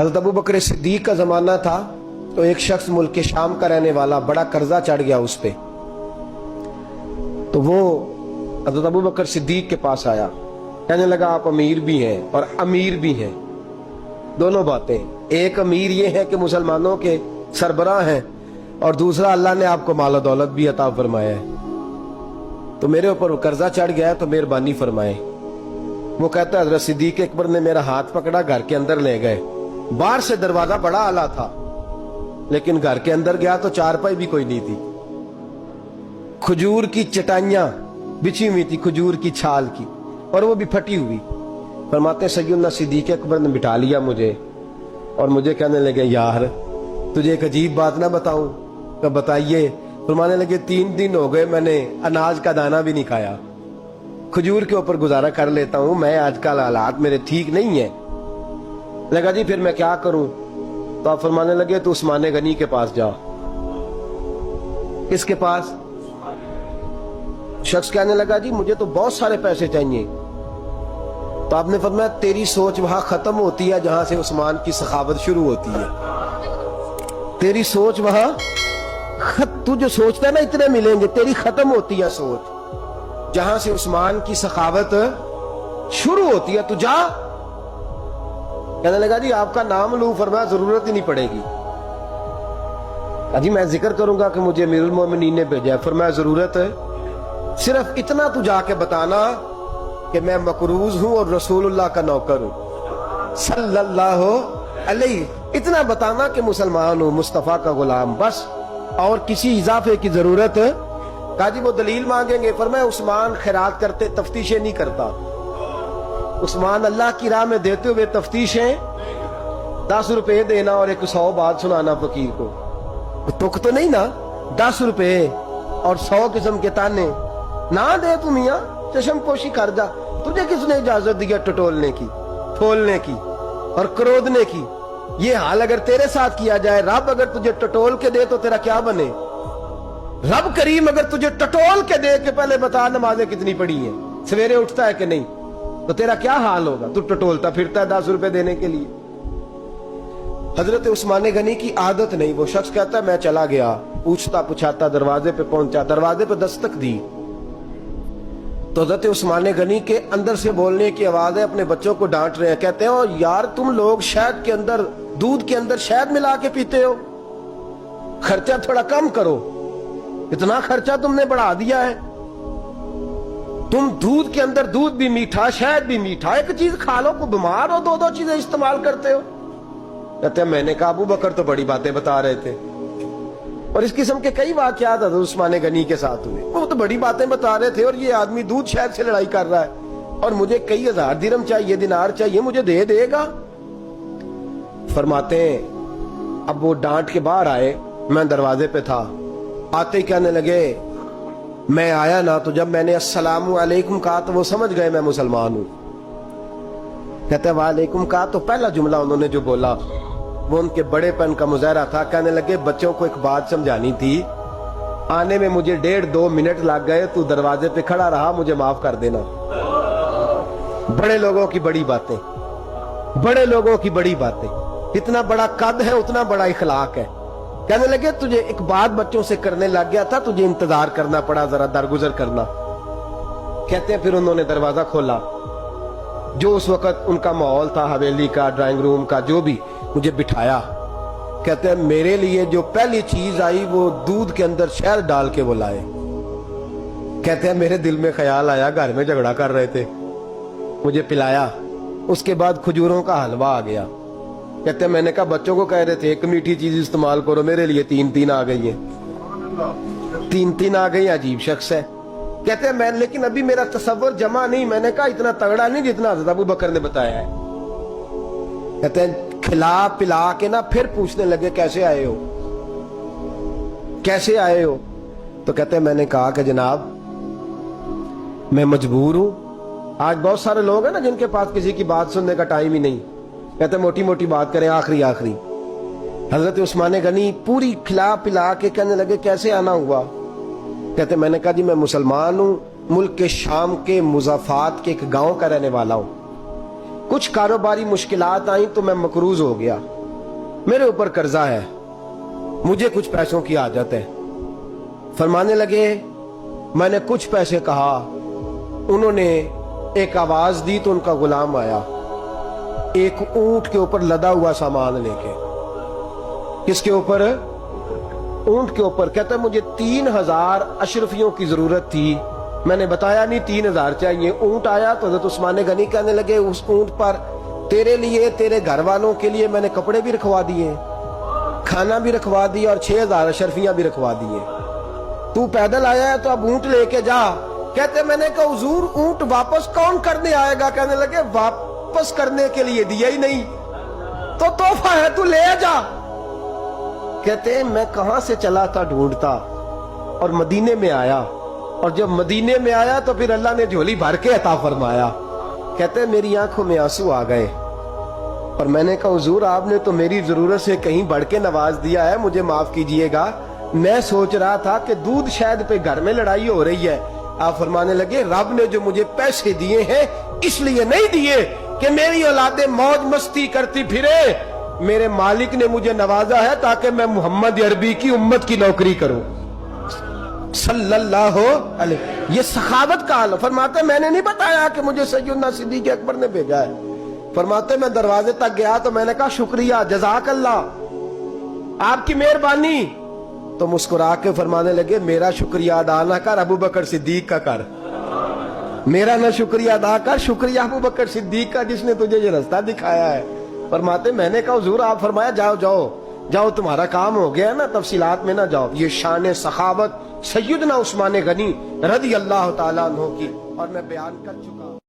हज़रत अबू बकर सिद्दीक का ज़माना था तो एक शख्स मुल्क के शाम का रहने वाला, बड़ा कर्जा चढ़ गया उस पे, तो वो हज़रत अबू बकर सिद्दीक के पास आया, कहने लगा आप अमीर भी हैं और अमीर भी हैं, दोनों बातें। एक अमीर ये है कि मुसलमानों के सरबराह हैं, और दूसरा अल्लाह ने आपको माल और दौलत भी अता फरमाया है, तो मेरे ऊपर कर्जा चढ़ गया है तो मेहरबानी फरमाए। वो कहता है हज़रत सिद्दीक अकबर ने मेरा हाथ पकड़ा, घर के अंदर ले गए। बाहर से दरवाजा बड़ा आला था, लेकिन घर के अंदर गया तो चारपाई भी कोई नहीं थी, खजूर की चटाइयां बिछी हुई थी, खजूर की छाल की, और वो भी फटी हुई। फरमाते सैयदना सिद्दीक अकबर ने बिठा लिया मुझे, और मुझे कहने लगे यार तुझे एक अजीब बात ना बताऊं? तो बताइए। फरमाने लगे 3 दिन हो गए मैंने अनाज का दाना भी नहीं खाया, खजूर के ऊपर गुजारा कर लेता हूं मैं, आजकल हालात मेरे ठीक नहीं है। लगा जी फिर मैं क्या करूं? तो आप फरमाने लगे तो उस्मान गनी के पास जा। किसके पास? शख्स कहने लगा जी मुझे तो बहुत सारे पैसे चाहिए। तो आपने फरमाया तेरी सोच वहां खत्म होती है जहां से उस्मान की सखावत शुरू होती है। तेरी सोच वहां तू जो सोचता है ना इतने मिलेंगे, तेरी खत्म होती है सोच जहां से उस्मान की सखावत शुरू होती है। तू जा। कहने लगा जी आपका नाम लूं? फरमाया जरूरत ही नहीं पड़ेगी। अजी मैं जिक्र करूंगा कि मुझे अमीरुल मोमिनीन ने भेजा है। फरमाया जरूरत है, सिर्फ इतना तू जाके बताना कि मैं मकरूज हूं और रसूलुल्लाह का नौकर हूं सल्लल्लाहु अलैहि, इतना बताना कि मुसलमान हूं, मुस्तफा का गुलाम, बस, और किसी इजाफे की जरूरत। कहा जी वो दलील मांगेंगे। फरमाया उस्मान खैरात करते तफ्तीशें नहीं करता, उस्मान अल्लाह की राह में देते हुए तफ्तीशें 10 रुपए देना और 100 बात सुनाना फकीर को, तुक तो नहीं ना, 10 रुपए और 100 किस्म के ताने ना दे तू मियां, चशम पोशी कर जा। तुझे किसने इजाजत दी टटोलने की, ठोलने की और क्रोधने की? ये हाल अगर तेरे साथ किया जाए, रब अगर तुझे टटोल के दे तो तेरा क्या बने? रब करीम अगर तुझे टटोल के दे के पहले बता नमाजें कितनी पड़ी हैं, सवेरे उठता है कि नहीं, तो तेरा क्या हाल होगा? तू टटोलता फिरता है 10 रुपए देने के लिए। हजरत उस्मान गनी की आदत नहीं। वो शख्स कहता है मैं चला गया, पूछता पुछाता दरवाजे पे पहुंचा, दरवाजे पे दस्तक दी तो हजरत उस्मान गनी के अंदर से बोलने की आवाज है, अपने बच्चों को डांट रहे हैं। कहते हो यार तुम लोग शहद के अंदर, दूध के अंदर शहद मिला के पीते हो, खर्चा थोड़ा कम करो, इतना खर्चा तुमने बढ़ा दिया है। तुम दूध के अंदर दूध भी मीठा, शहद भी मीठा, एक चीज खा लो, को बीमार हो, 2-2 चीजें इस्तेमाल करते हो। कहते हैं मैंने कहा अबू बकर तो बड़ी बातें बता रहे थे, और इस किस्म के कई वाकयात उस्मान गनी के साथ हुए। वो तो बड़ी बातें बता रहे थे और ये आदमी दूध शहद से लड़ाई कर रहा है, और मुझे कई 1000 दिरहम चाहिए, दिनार चाहिए, मुझे दे देगा? फरमाते हैं अब वो डांट के बाहर आए, मैं दरवाजे पे था, आते ही कहने लगे मैं आया ना तो जब मैंने अस्सलामु अलैकुम कहा तो वो समझ गए मैं मुसलमान हूं। कहते हैं वालेकुम कहा तो पहला जुमला उन्होंने जो बोला वो उनके बड़ेपन का मुजाहरा था। कहने लगे बच्चों को एक बात समझानी थी, आने में मुझे 1.5-2 मिनट लग गए, तू दरवाजे पे खड़ा रहा, मुझे माफ कर देना। बड़े लोगों की बड़ी बातें, बड़े लोगों की बड़ी बातें, इतना बड़ा कद है उतना बड़ा इखलाक है। कहने लगे तुझे एक बात बच्चों से करने लग गया था, तुझे इंतजार करना पड़ा, जरा दरगुजर करना। कहते हैं फिर उन्होंने दरवाजा खोला, जो उस वक्त उनका माहौल था हवेली का, ड्राइंग रूम का, जो भी, मुझे बिठाया। कहते हैं मेरे लिए जो पहली चीज आई वो दूध के अंदर शहद डाल के वो लाए। कहते हैं मेरे दिल में ख्याल आया घर में झगड़ा कर रहे थे, मुझे पिलाया, उसके बाद खजूरों का हलवा आ गया। कहते हैं मैंने कहा बच्चों को कह रहे थे एक मीठी चीज इस्तेमाल करो, मेरे लिए 3-3 आ गई है, 3-3 आ गई। अजीब शख्स है। कहते हैं मैं, लेकिन अभी मेरा तसव्वुर जमा नहीं। मैंने कहा इतना तगड़ा नहीं जितना हज़रत अबू बकर ने बताया है। कहते हैं खिला पिला के ना फिर पूछने लगे कैसे आए हो, कैसे आए हो? तो कहते हैं मैंने कहा कि जनाब मैं मजबूर हूं। आज बहुत सारे लोग हैं ना जिनके पास किसी की बात सुनने का टाइम ही नहीं। कहते मोटी मोटी बात करें, आखिरी आखिरी। हजरत उस्मान गनी पूरी खिला पिला के कहने लगे कैसे आना हुआ? कहते मैंने कहा जी मैं मुसलमान हूं, मुल्क के शाम के मुज़ाफात के एक गांव का रहने वाला हूं, کچھ کاروباری مشکلات آئیں تو میں مقروض ہو گیا، میرے اوپر قرضہ ہے، مجھے کچھ پیسوں کی حاجت ہے۔ فرمانے لگے میں نے کچھ پیسے کہا، انہوں نے ایک آواز دی تو ان کا غلام آیا ایک اونٹ کے اوپر لدا ہوا سامان لے کے۔ کس کے اوپر؟ اونٹ کے اوپر۔ کہتا ہے مجھے 3000 اشرفیوں کی ضرورت تھی، میں نے بتایا نہیں 3000 چاہیے۔ اونٹ آیا تو حضرت عثمان غنی کہنے لگے اس اونٹ پر تیرے لیے، تیرے گھر والوں کے لیے میں نے کپڑے بھی رکھوا دیے، کھانا بھی رکھوا دیا اور 6000 اشرفیاں بھی رکھوا دیے، تو پیدل آیا ہے تو اب اونٹ لے کے جا۔ کہتے میں نے کہا حضور اونٹ واپس کون کرنے آئے گا؟ کہنے لگے واپس کرنے کے لیے دیا ہی نہیں تو تحفہ ہے، تو لے جا۔ کہتے میں کہاں سے چلا تھا ڈھونڈتا اور مدینے میں آیا، اور جب مدینے میں آیا تو پھر اللہ نے جھولی بھر کے عطا فرمایا۔ کہتے میری آنکھوں میں آنسو آ گئے اور میں نے کہا حضور آپ نے تو میری ضرورت سے کہیں بڑھ کے نواز دیا ہے، مجھے معاف کیجئے گا، میں سوچ رہا تھا کہ دودھ شہد پہ گھر میں لڑائی ہو رہی ہے۔ آپ فرمانے لگے رب نے جو مجھے پیسے دیے ہیں اس لیے نہیں دیے کہ میری اولادیں موج مستی کرتی پھرے، میرے مالک نے مجھے نوازا ہے تاکہ میں محمد عربی کی امت کی نوکری کروں صلی اللہ علیہ۔ یہ سخاوت کا حال۔ فرماتے میں نے نہیں بتایا کہ مجھے سیدنا صدیق اکبر نے بھیجا ہے۔ فرماتے میں دروازے تک گیا تو میں نے کہا شکریہ، جزاک اللہ، آپ کی مہربانی۔ تو مسکرا کے فرمانے لگے میرا شکریہ ادا نہ کر، ابو بکر صدیق کا کر، میرا نہ شکریہ ادا کر، شکریہ ابو بکر صدیق کا جس نے تجھے یہ رستہ دکھایا ہے۔ فرماتے میں نے کہا حضور آپ فرمایا جاؤ جاؤ جاؤ تمہارا کام ہو گیا نا، تفصیلات میں نہ جاؤ۔ یہ شان سخاوت سیدنا عثمان غنی رضی اللہ تعالیٰ عنہ کی، اور میں بیان کر چکا۔